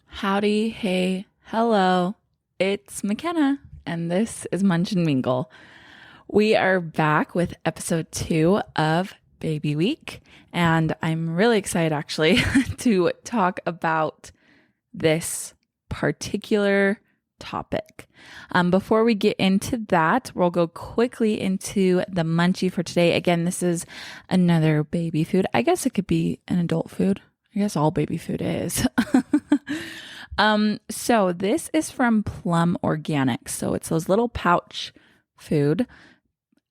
Howdy, hey, hello, it's McKenna, and this is Munch and Mingle. We are back with episode 2 of Baby Week, and I'm really excited actually to talk about this particular topic. Before we get into that, we'll go quickly into the munchie for today. Again, this is another baby food. I guess it could be an adult food. I guess all baby food is. So this is from Plum Organics. So it's those little pouch food.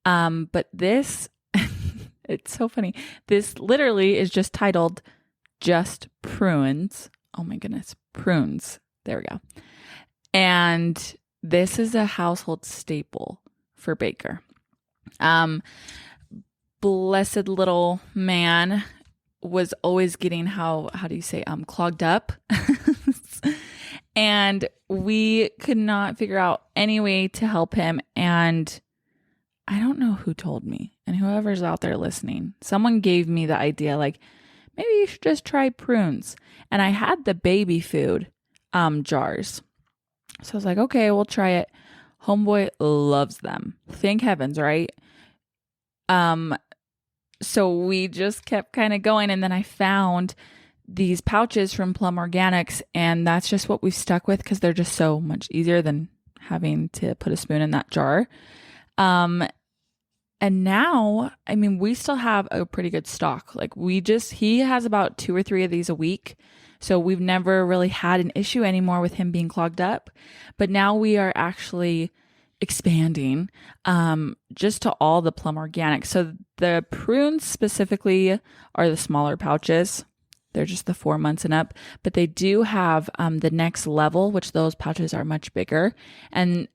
But this, it's so funny. This literally is just titled just prunes. Oh my goodness, prunes. There we go. And this is a household staple for Baker. Blessed little man was always getting clogged up. And we could not figure out any way to help him. And I don't know who told me, and whoever's out there listening, someone gave me the idea, like, maybe you should just try prunes. And I had the baby food jars. So I was like, okay, we'll try it. Homeboy loves them. Thank heavens, right? So we just kept kind of going. And then I found these pouches from Plum Organics, and that's just what we've stuck with because they're just so much easier than having to put a spoon in that jar. And now, I mean, we still have a pretty good stock. Like he has about 2 or 3 of these a week. So we've never really had an issue anymore with him being clogged up. But now we are actually expanding just to all the Plum Organics. So the prunes specifically are the smaller pouches. They're just the 4 months and up, but they do have the next level, which those pouches are much bigger. And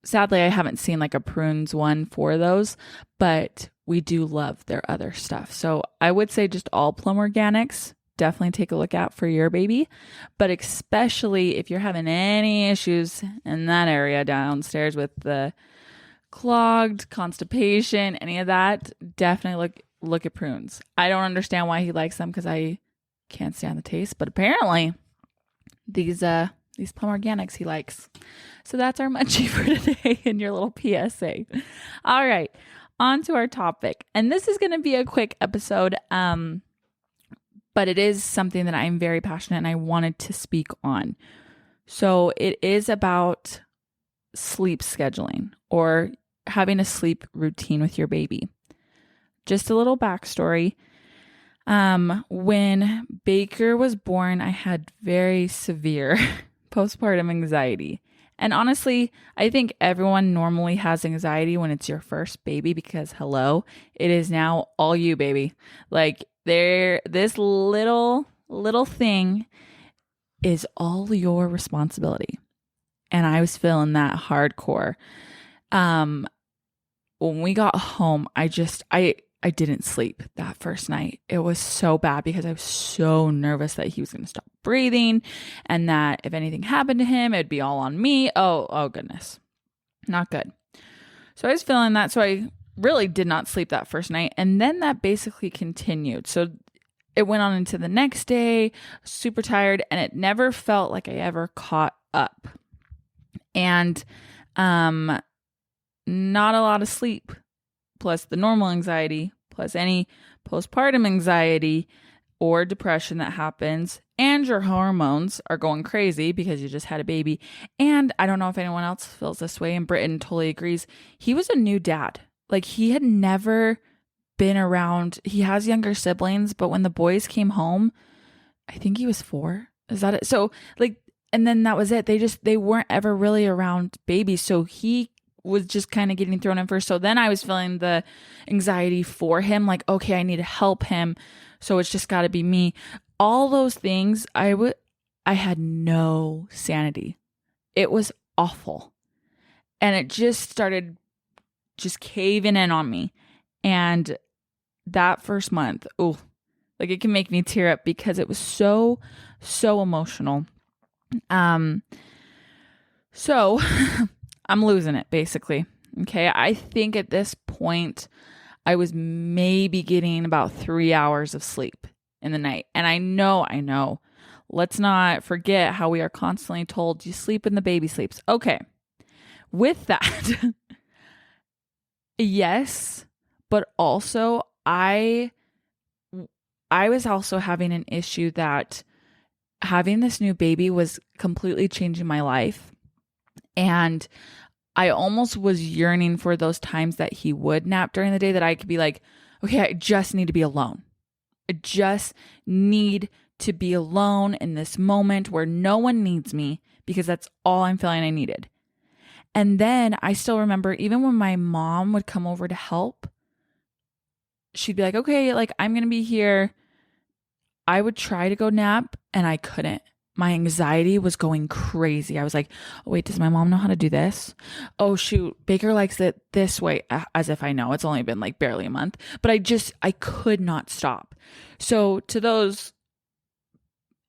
sadly, I haven't seen like a prunes one for those, but we do love their other stuff. So I would say just all Plum Organics, definitely take a look at for your baby, but especially if you're having any issues in that area downstairs with the clogged, constipation, any of that, definitely look at prunes. I don't understand why he likes them because I can't stand the taste, but apparently these Plum Organics he likes. So that's our munchie for today in your little PSA. All right, on to our topic. And this is going to be a quick episode, but it is something that I'm very passionate and I wanted to speak on. So it is about sleep scheduling or having a sleep routine with your baby. Just a little backstory. When Baker was born, I had very severe postpartum anxiety. And honestly, I think everyone normally has anxiety when it's your first baby because hello, it is now all you, baby. Like this little thing is all your responsibility. And I was feeling that hardcore. When we got home, I didn't sleep that first night. It was so bad because I was so nervous that he was going to stop breathing and that if anything happened to him, it'd be all on me. Oh goodness. Not good. So I was feeling that. So I really did not sleep that first night. And then that basically continued. So it went on into the next day, super tired, and it never felt like I ever caught up. And, not a lot of sleep, plus the normal anxiety, plus any postpartum anxiety or depression that happens, and your hormones are going crazy because you just had a baby. And I don't know if anyone else feels this way, and Britton totally agrees. He was a new dad. Like he had never been around. He has younger siblings, but when the boys came home, I think he was 4. Is that it? So and then that was it. They weren't ever really around babies. So he was just kind of getting thrown in first. So then I was feeling the anxiety for him. Like, okay, I need to help him. So it's just got to be me. All those things, I had no sanity. It was awful. And it just started just caving in on me. And that first month, it can make me tear up because it was so emotional. So I'm losing it basically. Okay. I think at this point I was maybe getting about 3 hours of sleep in the night. And I know. Let's not forget how we are constantly told you sleep when the baby sleeps. Okay. With that, yes, but also I was also having an issue that having this new baby was completely changing my life. And I almost was yearning for those times that he would nap during the day, that I could be like, okay, I just need to be alone. I just need to be alone in this moment where no one needs me, because that's all I'm feeling I needed. And then I still remember, even when my mom would come over to help, she'd be like, okay, like I'm going to be here. I would try to go nap and I couldn't. My anxiety was going crazy. I was like, oh, wait, does my mom know how to do this? Oh, shoot, Baker likes it this way. As if I know. It's only been like barely a month. But I could not stop. So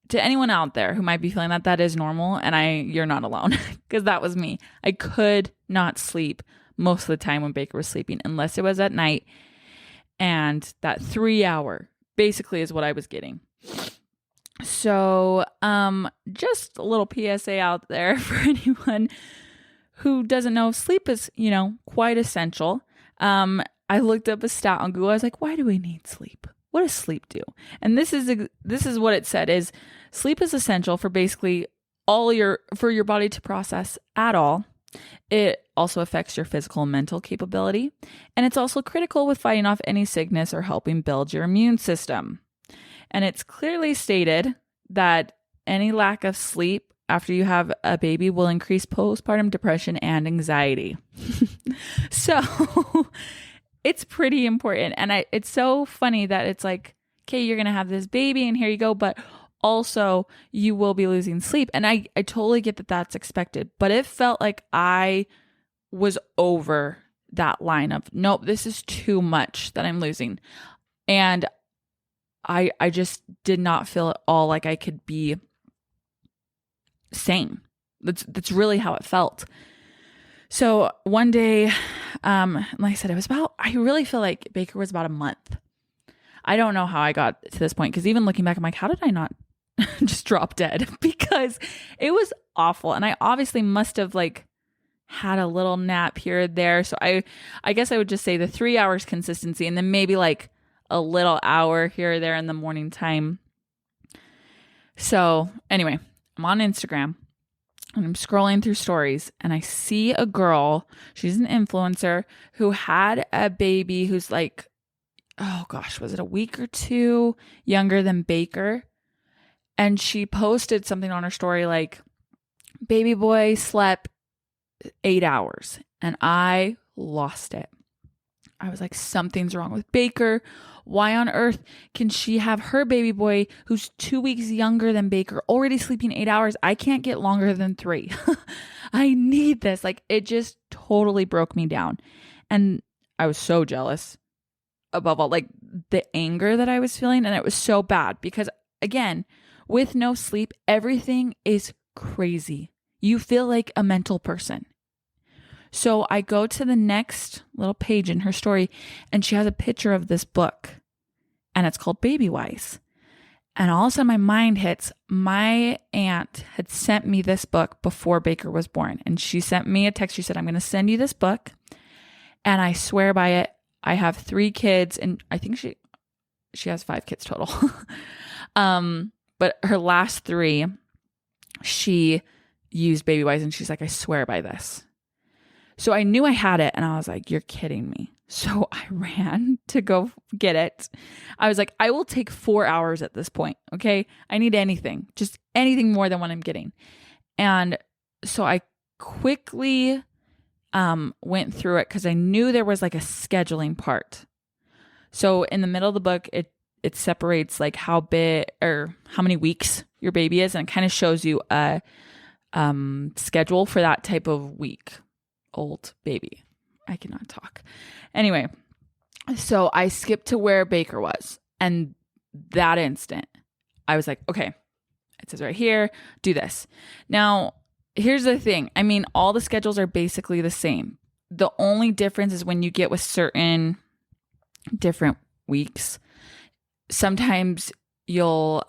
to anyone out there who might be feeling that is normal, and you're not alone, because that was me. I could not sleep most of the time when Baker was sleeping, unless it was at night. And that 3 hour basically is what I was getting. So, just a little PSA out there for anyone who doesn't know, sleep is, quite essential. I looked up a stat on Google. I was like, why do we need sleep? What does sleep do? And this is what it said is sleep is essential for basically for your body to process at all. It also affects your physical and mental capability. And it's also critical with fighting off any sickness or helping build your immune system. And it's clearly stated that any lack of sleep after you have a baby will increase postpartum depression and anxiety. So it's pretty important. And it's so funny that it's like, okay, you're going to have this baby and here you go. But also you will be losing sleep. And I totally get that that's expected. But it felt like I was over that line of, nope, this is too much that I'm losing. And I just did not feel at all like I could be sane. That's really how it felt. So one day, like I said, I really feel like Baker was about a month. I don't know how I got to this point, because even looking back, I'm like, how did I not just drop dead? Because it was awful. And I obviously must have like had a little nap here or there. So I guess I would just say the 3 hours consistency, and then maybe like a little hour here or there in the morning time. So anyway, I'm on Instagram and I'm scrolling through stories, and I see a girl, she's an influencer, who had a baby who's like, oh gosh, was it a week or two younger than Baker? And she posted something on her story like, baby boy slept 8 hours. And I lost it. I was like, something's wrong with Baker. Why on earth can she have her baby boy, who's 2 weeks younger than Baker, already sleeping 8 hours? I can't get longer than 3. I need this. Like, it just totally broke me down. And I was so jealous, above all, like the anger that I was feeling. And it was so bad because, again, with no sleep, everything is crazy. You feel like a mental person. So I go to the next little page in her story, and she has a picture of this book, and it's called Baby Wise. And all of a sudden my mind hits, my aunt had sent me this book before Baker was born. And she sent me a text. She said, I'm going to send you this book. And I swear by it. I have 3 kids, and I think she has 5 kids total. But her last 3, she used Baby Wise, and she's like, I swear by this. So I knew I had it, and I was like, you're kidding me. So I ran to go get it. I was like, I will take 4 hours at this point. Okay. I need anything, just anything more than what I'm getting. And so I quickly went through it, because I knew there was like a scheduling part. So in the middle of the book, it separates like how big or how many weeks your baby is, and it kind of shows you a schedule for that type of week old baby. I cannot talk. Anyway, so I skipped to where Baker was, and that instant I was like, okay, it says right here, do this. Now, here's the thing. I mean, all the schedules are basically the same. The only difference is when you get with certain different weeks. Sometimes you'll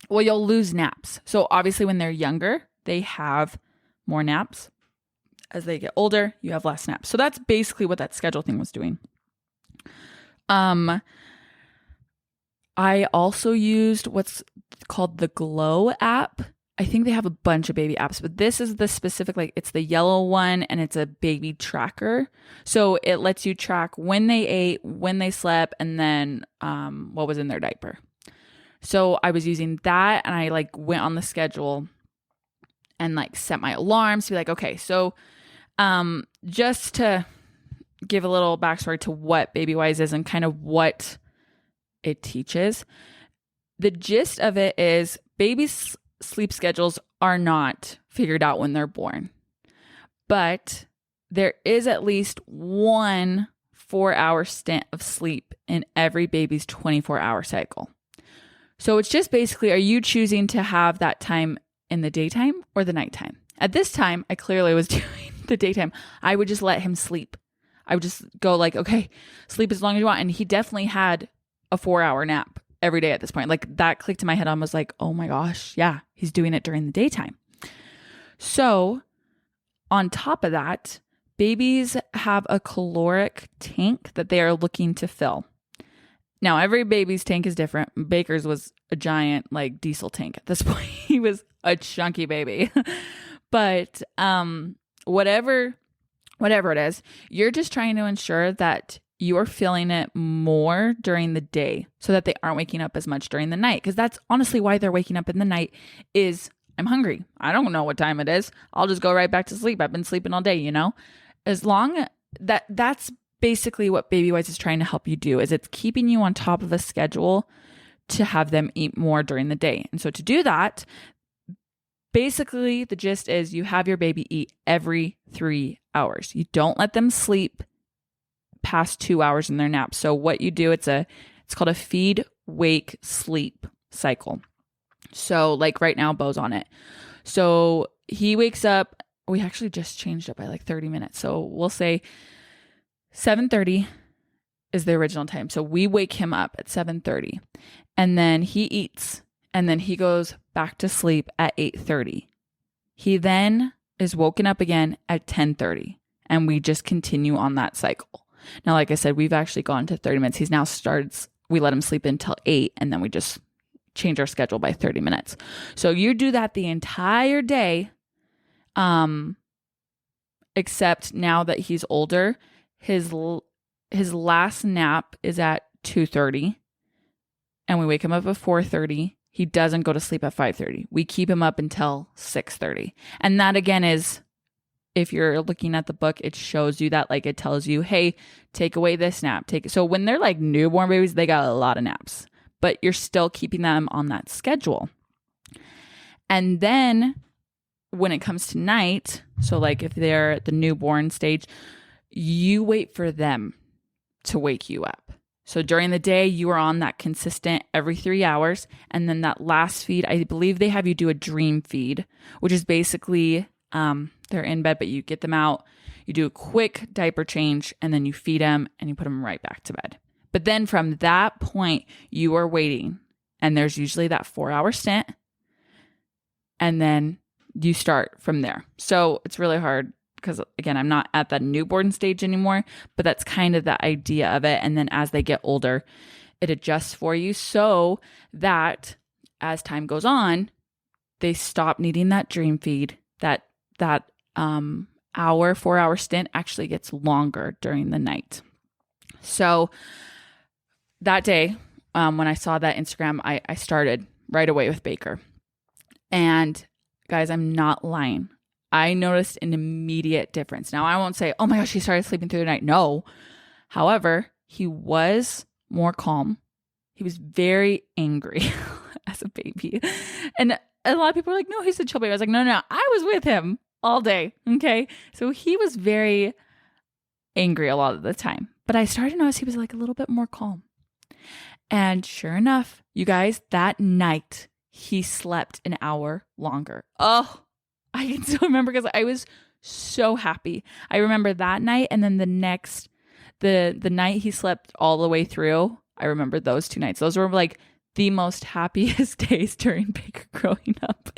lose naps. So obviously when they're younger, they have more naps. As they get older, you have less naps. So that's basically what that schedule thing was doing. I also used what's called the Glow app. I think they have a bunch of baby apps, but this is the specific, like it's the yellow one and it's a baby tracker. So it lets you track when they ate, when they slept, and then what was in their diaper. So I was using that, and I like went on the schedule and like set my alarms to be like, okay, so just to give a little backstory to what BabyWise is and kind of what it teaches. The gist of it is babies' sleep schedules are not figured out when they're born, but there is at least 1 4-hour stint of sleep in every baby's 24-hour cycle. So it's just basically, are you choosing to have that time in the daytime or the nighttime? At this time, I clearly was doing the daytime. I would just let him sleep. I would just go like, okay, sleep as long as you want. And he definitely had a 4-hour nap every day at this point. Like that clicked in my head. I was like, oh my gosh, yeah, he's doing it during the daytime. So on top of that, babies have a caloric tank that they are looking to fill. Now, every baby's tank is different. Baker's was a giant like diesel tank at this point. He was a chunky baby. But whatever it is, you're just trying to ensure that you're feeling it more during the day so that they aren't waking up as much during the night. Because that's honestly why they're waking up in the night is I'm hungry. I don't know what time it is. I'll just go right back to sleep. I've been sleeping all day, you know? As long that's basically what BabyWise is trying to help you do is it's keeping you on top of a schedule to have them eat more during the day. And so to do that, basically the gist is you have your baby eat every 3 hours. You don't let them sleep past 2 hours in their nap. So what you do, it's called a feed, wake, sleep cycle. So like right now, Bo's on it. So he wakes up, we actually just changed it by like 30 minutes. So we'll say 7:30 is the original time. So we wake him up at 7:30 and then he eats and then he goes back to sleep at 8:30. He then is woken up again at 10:30 and we just continue on that cycle. Now, like I said, we've actually gone to 30 minutes. He's now we let him sleep until 8 and then we just change our schedule by 30 minutes. So you do that the entire day. Except now that he's older, his last nap is at 2:30 and we wake him up at 4:30. He doesn't go to sleep at 5:30. We keep him up until 6:30. And that again is, if you're looking at the book, it shows you that, like it tells you, hey, take away this nap. So when they're like newborn babies, they got a lot of naps, but you're still keeping them on that schedule. And then when it comes to night, so like if they're at the newborn stage, you wait for them to wake you up. So during the day, you are on that consistent every 3 hours. And then that last feed, I believe they have you do a dream feed, which is basically they're in bed, but you get them out, you do a quick diaper change, and then you feed them and you put them right back to bed. But then from that point, you are waiting. And there's usually that 4-hour stint. And then you start from there. So it's really hard because, again, I'm not at that newborn stage anymore, but that's kind of the idea of it. And then as they get older, it adjusts for you so that as time goes on, they stop needing that dream feed. That 4-hour stint actually gets longer during the night. So that day, when I saw that Instagram, I started right away with Baker. And guys, I'm not lying. I noticed an immediate difference. Now, I won't say, oh my gosh, he started sleeping through the night. No. However, he was more calm. He was very angry as a baby. And a lot of people are like, no, he's a chill baby. I was like, no, I was with him all day. Okay. So he was very angry a lot of the time. But I started to notice he was like a little bit more calm. And sure enough, you guys, that night, he slept an hour longer. Oh, I can still remember because I was so happy. I remember that night and then the next The night he slept all the way through, I remember those 2 nights. Those were like the most happiest days during Baker growing up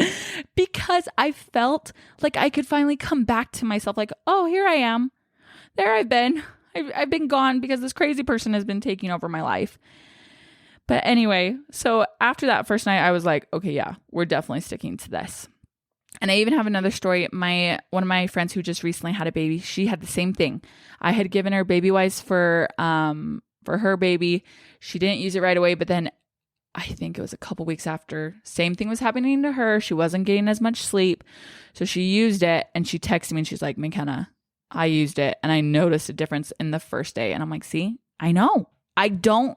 because I felt like I could finally come back to myself like, oh, here I am. There I've been. I've been gone because this crazy person has been taking over my life. But anyway, so after that first night, I was like, okay, yeah, we're definitely sticking to this. And I even have another story. One of my friends who just recently had a baby, she had the same thing. I had given her baby wipes for her baby. She didn't use it right away, but then I think it was a couple weeks after, same thing was happening to her. She wasn't getting as much sleep. So she used it and she texted me and she's like, McKenna, I used it and I noticed a difference in the first day. And I'm like, see, I know. I don't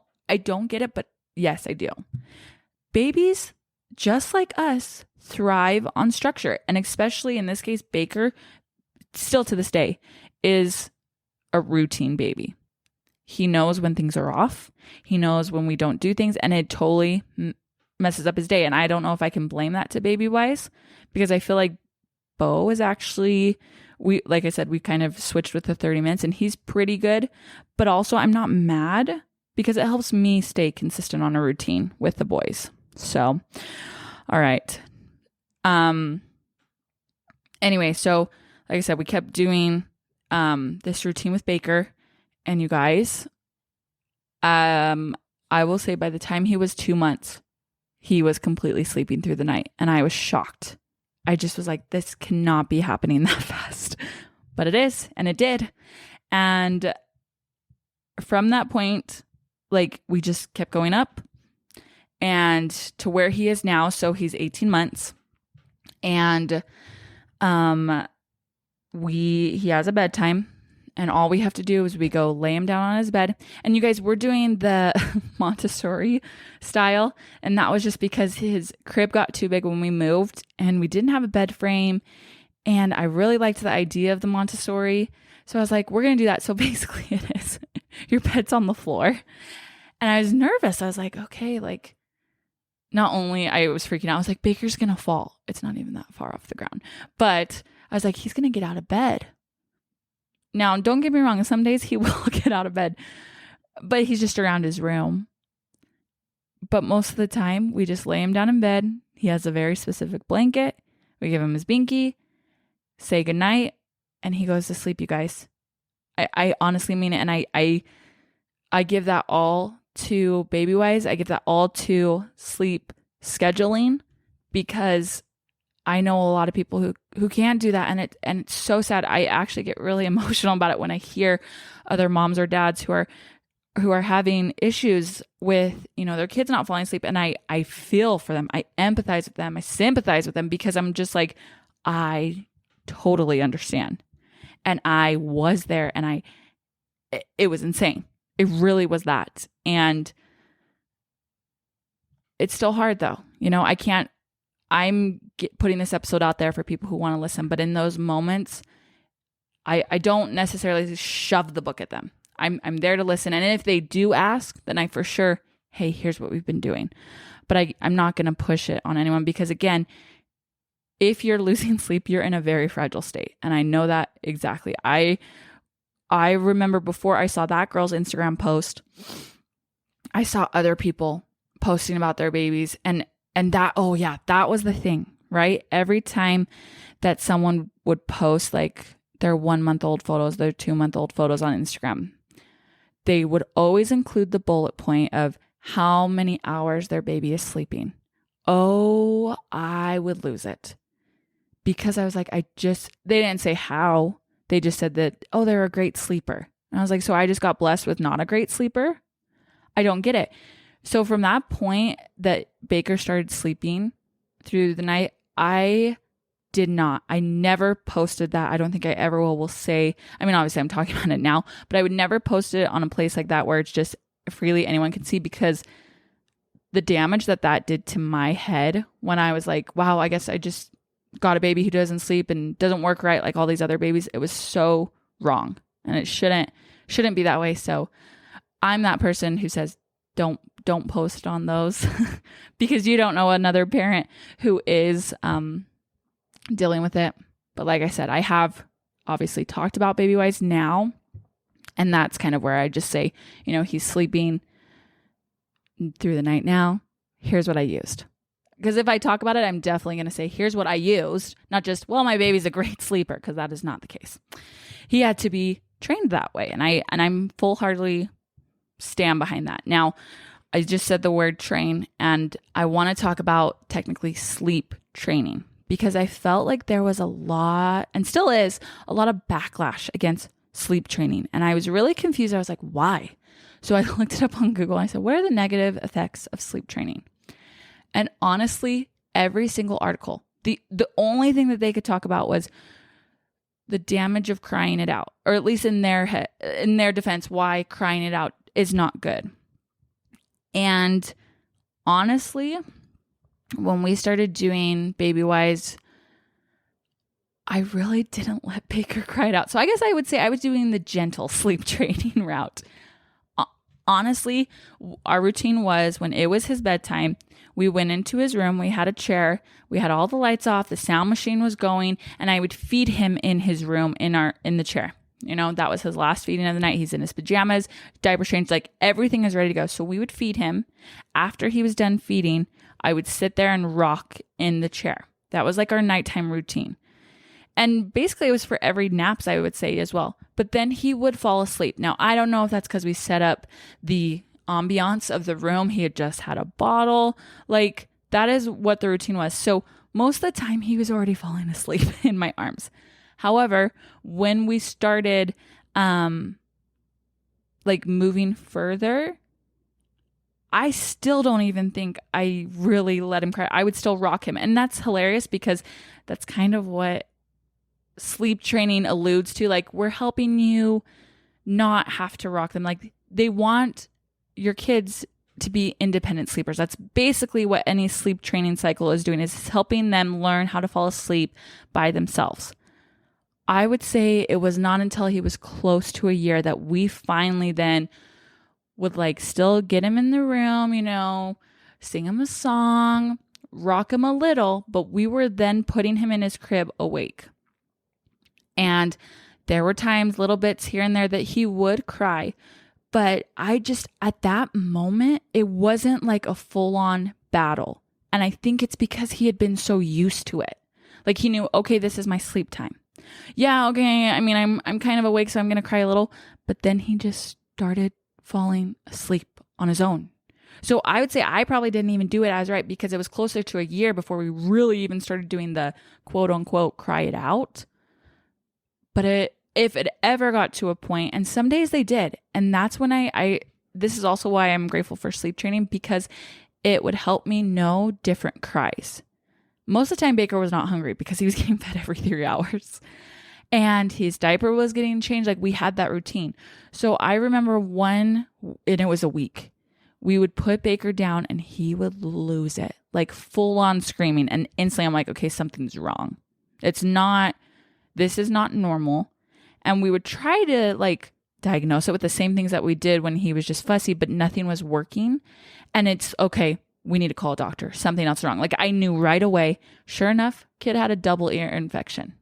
get it, but yes, I do. Babies, just like us, thrive on structure. And especially in this case, Baker, still to this day, is a routine baby. He knows when things are off. He knows when we don't do things, and it totally messes up his day. And I don't know if I can blame that to baby wise, because I feel like Bo is actually, like I said, we kind of switched with the 30 minutes and he's pretty good, but also I'm not mad because it helps me stay consistent on a routine with the boys. So, all right. Anyway, so like I said, we kept doing, this routine with Baker. And you guys, I will say by the time he was 2 months, he was completely sleeping through the night. And I was shocked. I just was like, this cannot be happening that fast. But it is. And it did. And from that point, like we just kept going up and to where he is now. So he's 18 months. And he has a bedtime. And all we have to do is we go lay him down on his bed. And you guys, we're doing the Montessori style. And that was just because his crib got too big when we moved and we didn't have a bed frame. And I really liked the idea of the Montessori. So I was like, we're going to do that. So basically it is your bed's on the floor. And I was nervous. I was like, okay, like not only I was freaking out, I was like, Baker's going to fall. It's not even that far off the ground. But I was like, he's going to get out of bed. Now, don't get me wrong. Some days he will get out of bed, but he's just around his room. But most of the time, we just lay him down in bed. He has a very specific blanket. We give him his binky, say goodnight, and he goes to sleep, you guys. I honestly mean it. And I give that all to baby-wise. I give that all to sleep scheduling because I know a lot of people who can't do that, and it's so sad. I actually get really emotional about it when I hear other moms or dads who are having issues with, their kids not falling asleep, and I feel for them. I empathize with them. I sympathize with them because I'm just like, I totally understand. And I was there, and it was insane. It really was that. And it's still hard though. I'm putting this episode out there for people who want to listen, but in those moments, I don't necessarily shove the book at them. I'm there to listen. And if they do ask, then I for sure, hey, here's what we've been doing. But I'm not going to push it on anyone because again, if you're losing sleep, you're in a very fragile state. And I know that exactly. I remember before I saw that girl's Instagram post, I saw other people posting about their babies and that, oh yeah, that was the thing, right? Every time that someone would post like their 1-month-old photos, their 2-month-old photos on Instagram, they would always include the bullet point of how many hours their baby is sleeping. Oh, I would lose it. Because I was like, they didn't say how. They just said that, oh, they're a great sleeper. And I was like, so I just got blessed with not a great sleeper? I don't get it. So from that point that Baker started sleeping through the night, I never posted that. I don't think I ever will say, I mean, obviously I'm talking about it now, but I would never post it on a place like that where it's just freely anyone can see because the damage that did to my head when I was like, wow, I guess I just got a baby who doesn't sleep and doesn't work right like all these other babies. It was so wrong and it shouldn't be that way. So I'm that person who says, don't post on those because you don't know another parent who is dealing with it. But like I said, I have obviously talked about baby wise now. And that's kind of where I just say, he's sleeping through the night now. Here's what I used. Because if I talk about it, I'm definitely going to say, here's what I used. Not just, well, my baby's a great sleeper, because that is not the case. He had to be trained that way. And I'm full-heartedly stand behind that. Now, I just said the word train, and I want to talk about technically sleep training, because I felt like there was a lot, and still is, a lot of backlash against sleep training. And I was really confused. I was like, why? So I looked it up on Google and I said, what are the negative effects of sleep training? And honestly, every single article, the only thing that they could talk about was the damage of crying it out, or at least in their defense, why crying it out is not good. And honestly, when we started doing Babywise, I really didn't let Baker cry it out. So I guess I would say I was doing the gentle sleep training route. Honestly, our routine was when it was his bedtime, we went into his room, we had a chair, we had all the lights off, the sound machine was going, and I would feed him in his room in the chair. That was his last feeding of the night. He's in his pajamas, diaper changed, like everything is ready to go. So we would feed him. After he was done feeding, I would sit there and rock in the chair. That was like our nighttime routine. And basically it was for every naps, I would say, as well. But then he would fall asleep. Now, I don't know if that's because we set up the ambiance of the room. He had just had a bottle. Like, that is what the routine was. So most of the time he was already falling asleep in my arms. However, when we started moving further, I still don't even think I really let him cry. I would still rock him. And that's hilarious, because that's kind of what sleep training alludes to. Like, we're helping you not have to rock them. Like, they want your kids to be independent sleepers. That's basically what any sleep training cycle is doing, is helping them learn how to fall asleep by themselves. I would say it was not until he was close to a year that we finally then would still get him in the room, sing him a song, rock him a little, but we were then putting him in his crib awake. And there were times, little bits here and there, that he would cry. But at that moment, it wasn't like a full-on battle. And I think it's because he had been so used to it. Like, he knew, okay, this is my sleep time. Yeah, okay, I mean, I'm kind of awake, so I'm going to cry a little. But then he just started falling asleep on his own. So I would say I probably didn't even do it as right, because it was closer to a year before we really even started doing the quote-unquote cry it out. But if it ever got to a point, and some days they did, and that's when this is also why I'm grateful for sleep training, because it would help me know different cries. Most of the time, Baker was not hungry because he was getting fed every 3 hours. And his diaper was getting changed. Like, we had that routine. So I remember and it was a week, we would put Baker down and he would lose it, like full on screaming. And instantly I'm like, okay, something's wrong. This is not normal. And we would try to diagnose it with the same things that we did when he was just fussy, but nothing was working. And it's okay, we need to call a doctor. Something else wrong. Like, I knew right away. Sure enough, kid had a double ear infection.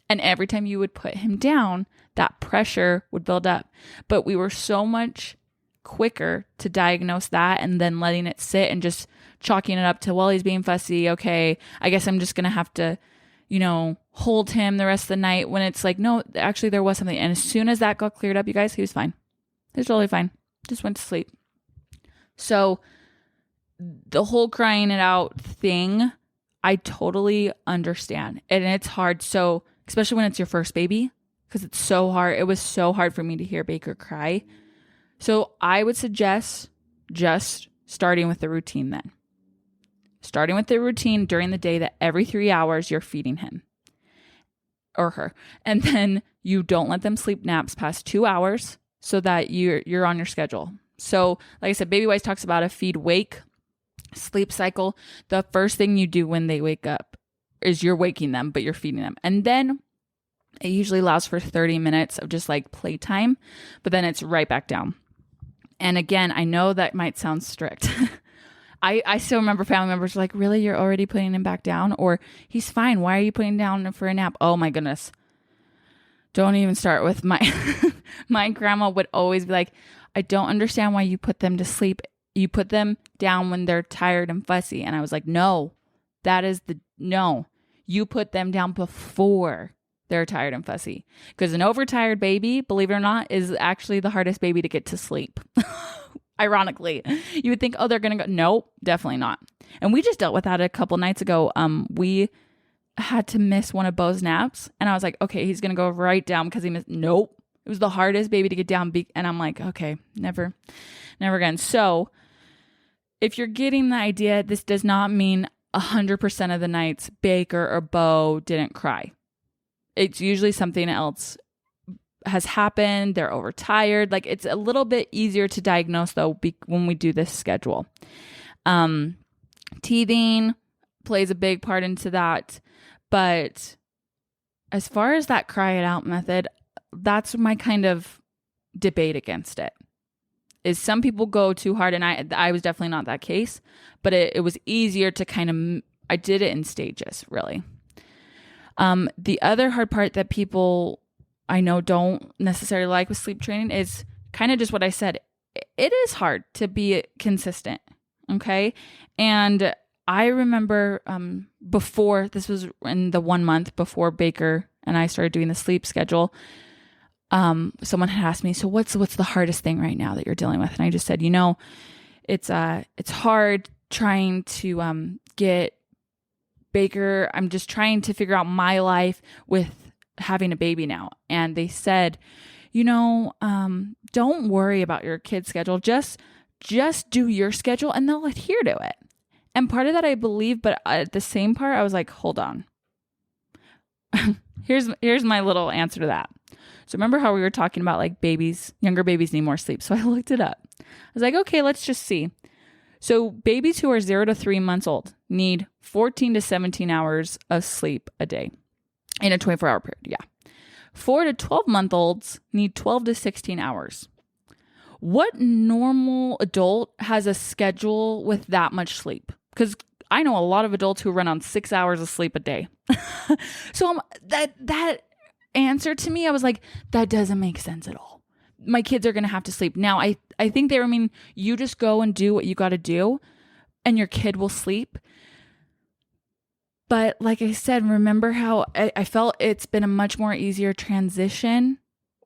And every time you would put him down, that pressure would build up. But we were so much quicker to diagnose that and then letting it sit and just chalking it up to, well, he's being fussy. Okay, I guess I'm just going to have to, hold him the rest of the night, when it's like, no, actually there was something. And as soon as that got cleared up, you guys, he was fine. He was totally fine. Just went to sleep. So the whole crying it out thing, I totally understand. And it's hard. So especially when it's your first baby, because it's so hard. It was so hard for me to hear Baker cry. So I would suggest just starting with the routine then. Starting with the routine during the day that every 3 hours you're feeding him or her. And then you don't let them sleep naps past 2 hours so that you're on your schedule. So like I said, Babywise talks about a feed wake sleep cycle. The first thing you do when they wake up is you're waking them, but you're feeding them. And then it usually allows for 30 minutes of just playtime, but then it's right back down. And again, I know that might sound strict. I still remember family members were like, really, you're already putting him back down? Or he's fine. Why are you putting him down for a nap? Oh my goodness. Don't even start with my my grandma would always be like, I don't understand why you put them to sleep. You put them down when they're tired and fussy. And I was like, no, no. You put them down before they're tired and fussy. Because an overtired baby, believe it or not, is actually the hardest baby to get to sleep. Ironically, you would think, oh, they're going to go. Nope, definitely not. And we just dealt with that a couple nights ago. We had to miss one of Bo's naps. And I was like, okay, he's going to go right down because he missed. Nope. It was the hardest baby to get down. And I'm like, okay, never again. So if you're getting the idea, this does not mean 100% of the nights Baker or Bo didn't cry. It's usually something else has happened. They're overtired. Like, it's a little bit easier to diagnose though when we do this schedule. Teething plays a big part into that. But as far as that cry it out method, that's my kind of debate against it. Is some people go too hard, and I was definitely not that case, but it was easier to kind of, I did it in stages, really. The other hard part that people I know don't necessarily like with sleep training is kind of just what I said. It is hard to be consistent, okay? And I remember before, this was in the 1 month before Baker and I started doing the sleep schedule, someone had asked me, so what's the hardest thing right now that you're dealing with? And I just said, it's hard trying to get Baker. I'm just trying to figure out my life with having a baby now. And they said, don't worry about your kid's schedule. Just do your schedule and they'll adhere to it. And part of that I believe, but at the same part, I was like, hold on. Here's my little answer to that. So remember how we were talking about like younger babies need more sleep. So I looked it up. I was like, okay, let's just see. So babies who are 0 to 3 months old need 14 to 17 hours of sleep a day in a 24-hour period. Yeah. 4 to 12-month-olds need 12 to 16 hours. What normal adult has a schedule with that much sleep? Because I know a lot of adults who run on 6 hours of sleep a day. So that answer to me, I was like, that doesn't make sense at all. My kids are going to have to sleep. Now, I think they were mean, you just go and do what you got to do and your kid will sleep. But like I said, remember how I felt it's been a much more easier transition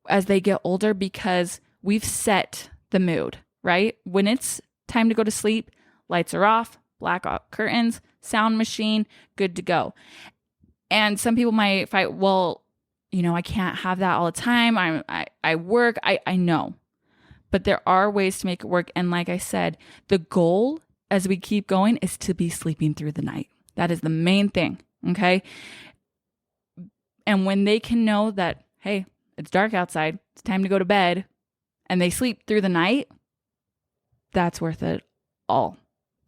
as they get older because we've set the mood, right? When it's time to go to sleep, lights are off, blackout curtains, sound machine, good to go. And some people might fight, well, I can't have that all the time. I work. I know, but there are ways to make it work. And like I said, the goal as we keep going is to be sleeping through the night. That is the main thing. Okay. And when they can know that, hey, it's dark outside, it's time to go to bed, and they sleep through the night, that's worth it all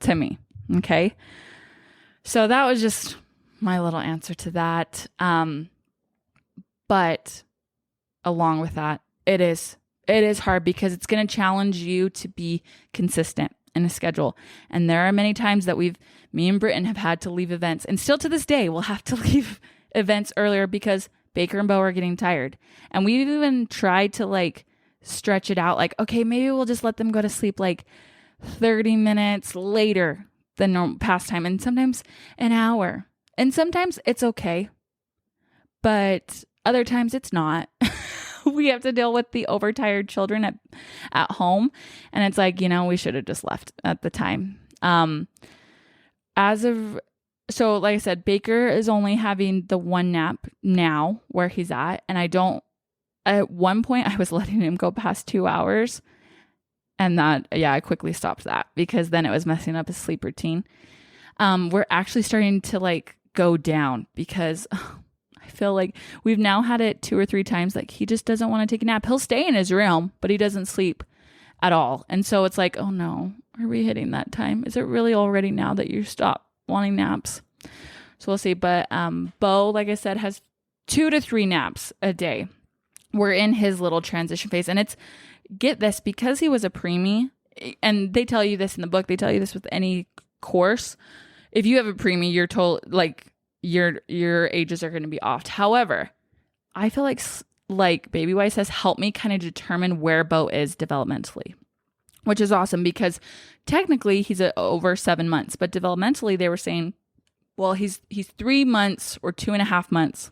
to me. Okay. So that was just my little answer to that. But along with that, it is hard because it's going to challenge you to be consistent in a schedule. And there are many times that me and Britton have had to leave events, and still to this day, we'll have to leave events earlier because Baker and Bo are getting tired. And we've even tried to like stretch it out. Like, okay, maybe we'll just let them go to sleep like 30 minutes later than normal past time. And sometimes an hour. And sometimes it's okay. But other times it's not. We have to deal with the overtired children at home. And it's like, we should have just left at the time. So like I said, Baker is only having the one nap now where he's at. And at one point I was letting him go past 2 hours. And I quickly stopped that because then it was messing up his sleep routine. We're actually starting to like go down because I feel like we've now had it 2 or 3 times. Like he just doesn't want to take a nap. He'll stay in his room, but he doesn't sleep at all. And so it's like, oh no, are we hitting that time? Is it really already now that you stop wanting naps? So we'll see. But Bo, like I said, has 2 to 3 naps a day. We're in his little transition phase. And get this, because he was a preemie, and they tell you this in the book, they tell you this with any course. If you have a preemie, you're told like your ages are going to be off. However, I feel like like Baby Wise says, helped me kind of determine where Bo is developmentally, which is awesome because technically he's over 7 months, but developmentally they were saying, well, he's 3 months or 2.5 months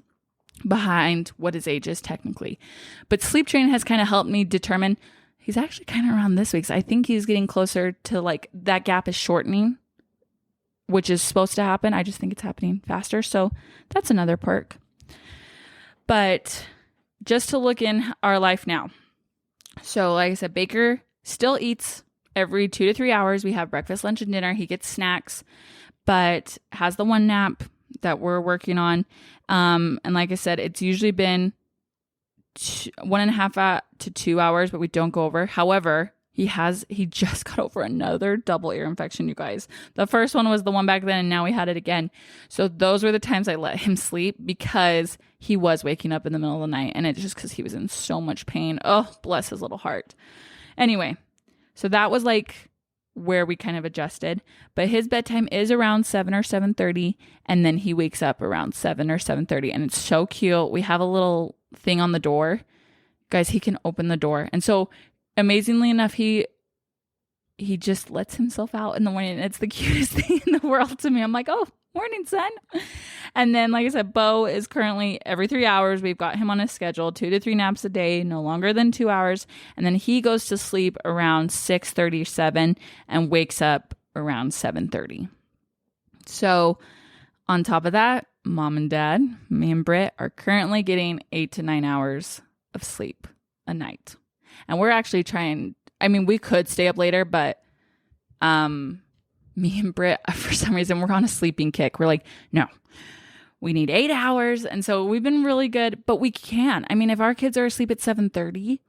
behind what his age is technically. But sleep training has kind of helped me determine he's actually kind of around this week. So I think he's getting closer to like that gap is shortening, which is supposed to happen. I just think it's happening faster. So that's another perk. But just to look in our life now. So like I said, Baker still eats every 2 to 3 hours. We have breakfast, lunch, and dinner. He gets snacks, but has the one nap that we're working on. And like I said, it's usually been 1.5 to 2 hours, but we don't go over. However, he just got over another double ear infection, you guys. The first one was the one back then, and now we had it again. So those were the times I let him sleep because he was waking up in the middle of the night, and it's just because he was in so much pain. Oh, bless his little heart. Anyway, so that was like where we kind of adjusted, but his bedtime is around 7 or 7:30, and then he wakes up around 7 or 7:30, and it's so cute. We have a little thing on the door. Guys, he can open the door. And so amazingly enough, he just lets himself out in the morning. It's the cutest thing in the world to me. I'm like, oh, morning, son. And then, like I said, Bo is currently every 3 hours. We've got him on a schedule, 2 to 3 naps a day, no longer than 2 hours. And then he goes to sleep around 6:37 and wakes up around 7:30. So on top of that, mom and dad, me and Britt, are currently getting 8 to 9 hours of sleep a night. And we're actually trying, I mean, we could stay up later, but me and Britt, for some reason, we're on a sleeping kick. We're like, no, we need 8 hours. And so we've been really good, but we can. I mean, if our kids are asleep at 7:30,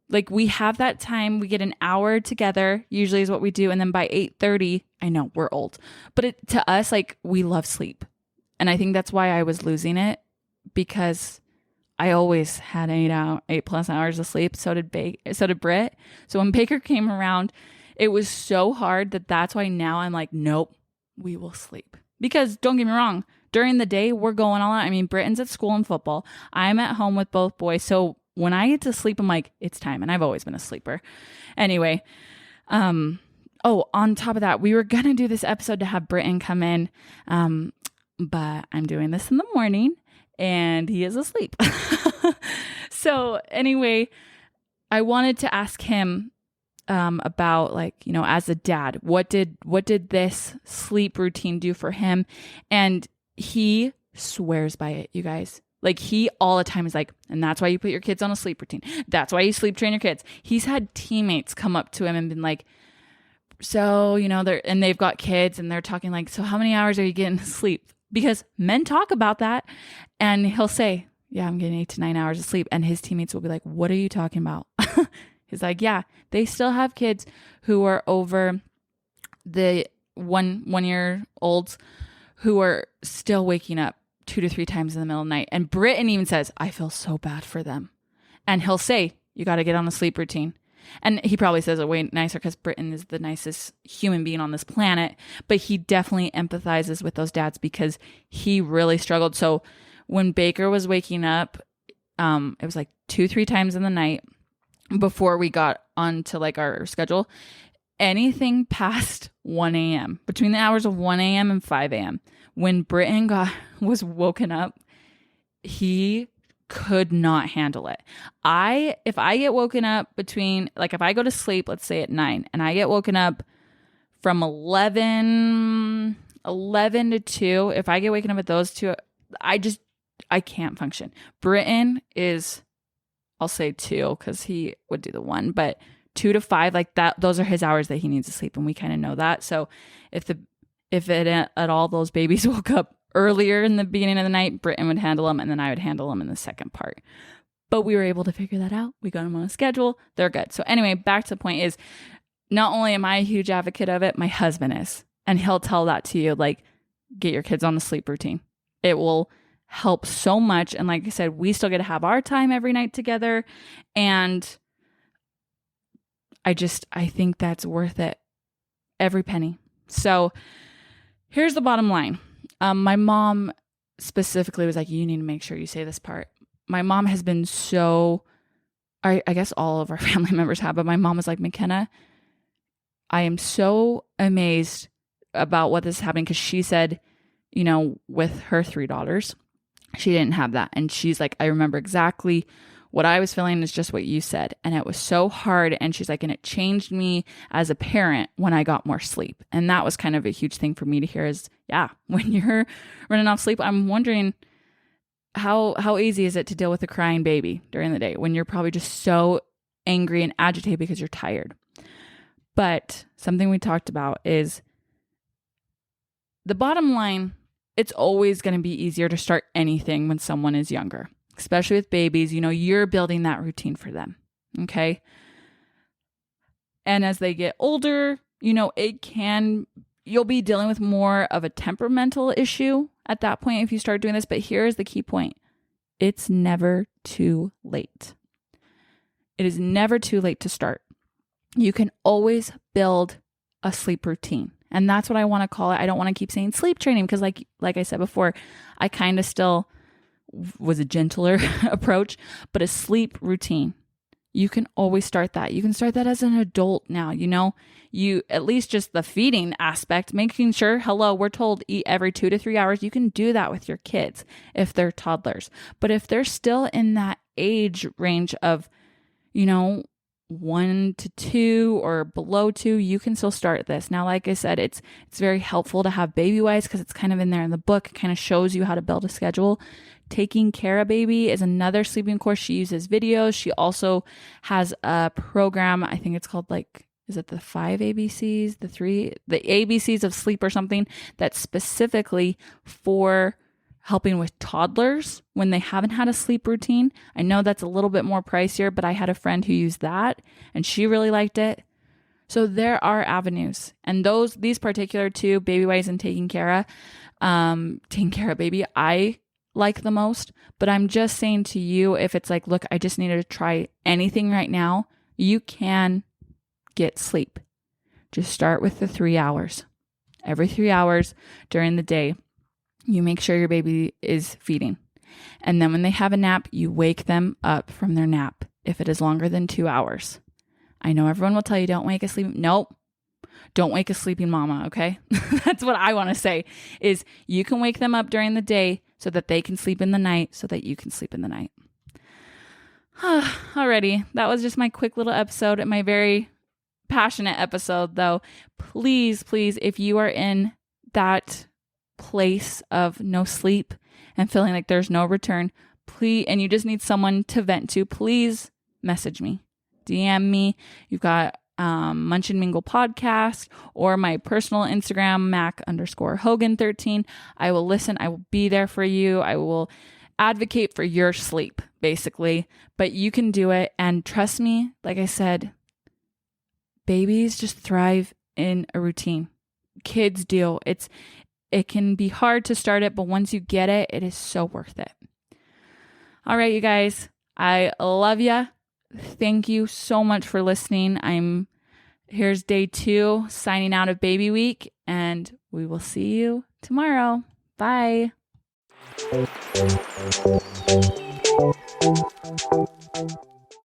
like we have that time, we get an hour together, usually is what we do. And then by 8:30, I know we're old, but to us, like we love sleep. And I think that's why I was losing it, because I always had 8+ hours of sleep. So did Britt. So when Baker came around, it was so hard that's why now I'm like, nope, we will sleep. Because don't get me wrong, during the day, we're going all out. I mean, Britton's at school and football. I'm at home with both boys. So when I get to sleep, I'm like, it's time. And I've always been a sleeper. Anyway, on top of that, we were going to do this episode to have Britton come in. But I'm doing this in the morning and he is asleep. So anyway, I wanted to ask him about, like, you know, as a dad, what did this sleep routine do for him? And he swears by it, you guys. Like, he all the time is like, and that's why you put your kids on a sleep routine. That's why you sleep train your kids. He's had teammates come up to him and been like, so, you know, they've got kids and they're talking like, so how many hours are you getting to sleep? Because men talk about that, and he'll say, yeah, I'm getting 8 to 9 hours of sleep. And his teammates will be like, what are you talking about? He's like, yeah, they still have kids who are over the 1 year olds who are still waking up 2 to 3 times in the middle of the night. And Britton even says, I feel so bad for them. And he'll say, you got to get on a sleep routine. And he probably says it way nicer because Britton is the nicest human being on this planet. But he definitely empathizes with those dads because he really struggled. So when Baker was waking up, it was like 2-3 times in the night before we got onto like our schedule. Anything past 1 a.m., between the hours of 1 a.m. and 5 a.m., when Britton was woken up, he could not handle it. If I get woken up between, like, if I go to sleep, let's say at 9, and I get woken up from 11 to 2, if I get waken up at those 2, I can't function. Britton is, I'll say 2 because he would do the 1, but 2 to 5, like that, those are his hours that he needs to sleep. And we kind of know that. So if at all those babies woke up earlier in the beginning of the night, Britton would handle them, and then I would handle them in the second part. But we were able to figure that out. We got them on a schedule. They're good. So anyway, back to the point is, not only am I a huge advocate of it, my husband is. And he'll tell that to you, like, get your kids on the sleep routine. It will help so much. And like I said, we still get to have our time every night together. And I think that's worth it. Every penny. So here's the bottom line. My mom specifically was like, you need to make sure you say this part. my mom has been so, I guess all of our family members have, but my mom was like, McKenna, I am so amazed about what is happening. Cause she said, with her 3 daughters, she didn't have that. And she's like, I remember exactly what I was feeling is just what you said. And it was so hard. And she's like, and it changed me as a parent when I got more sleep. And that was kind of a huge thing for me to hear is, yeah, when you're running off sleep, I'm wondering how easy is it to deal with a crying baby during the day when you're probably just so angry and agitated because you're tired. But something we talked about is the bottom line, it's always going to be easier to start anything when someone is younger, especially with babies. You're building that routine for them. Okay. And as they get older, you'll be dealing with more of a temperamental issue at that point if you start doing this. But here's the key point. It's never too late. It is never too late to start. You can always build a sleep routine. And that's what I want to call it. I don't want to keep saying sleep training because like I said before, I kind of still was a gentler approach, but a sleep routine. You can always start that. You can start that as an adult now, you at least just the feeding aspect, making sure, we're told eat every 2 to 3 hours. You can do that with your kids if they're toddlers. But if they're still in that age range of, 1 to 2 or below 2, you can still start this. Now, like I said, it's very helpful to have Baby Wise because it's kind of in there in the book. It kind of shows you how to build a schedule. Taking Care of Baby is another sleeping course. She uses videos. She also has a program. I think it's called is it the 5 ABCs, the ABCs of sleep or something that's specifically for helping with toddlers when they haven't had a sleep routine. I know that's a little bit more pricier, but I had a friend who used that and she really liked it. So there are avenues, and these particular two, Baby Wise and Taking Care of Baby, I like the most. But I'm just saying to you, if it's like, look, I just needed to try anything right now, you can get sleep. Just start with the 3 hours. Every 3 hours during the day, you make sure your baby is feeding. And then when they have a nap, you wake them up from their nap if it is longer than 2 hours. I know everyone will tell you, don't wake a sleeping. Nope. Don't wake a sleeping mama, okay? That's what I want to say is you can wake them up during the day so that they can sleep in the night so that you can sleep in the night. Alrighty. That was just my quick little episode and my very passionate episode though. Please, if you are in that place of no sleep and feeling like there's no return, please, and you just need someone to vent to, please message me, DM me. You've got Munch and Mingle podcast or my personal Instagram, Mac_Hogan13. I will listen. I will be there for you. I will advocate for your sleep, basically, but you can do it. And trust me, like I said, babies just thrive in a routine. Kids do. It can be hard to start it, but once you get it, it is so worth it. All right, you guys, I love you. Thank you so much for listening. Here's day 2, signing out of Baby Week, and we will see you tomorrow. Bye.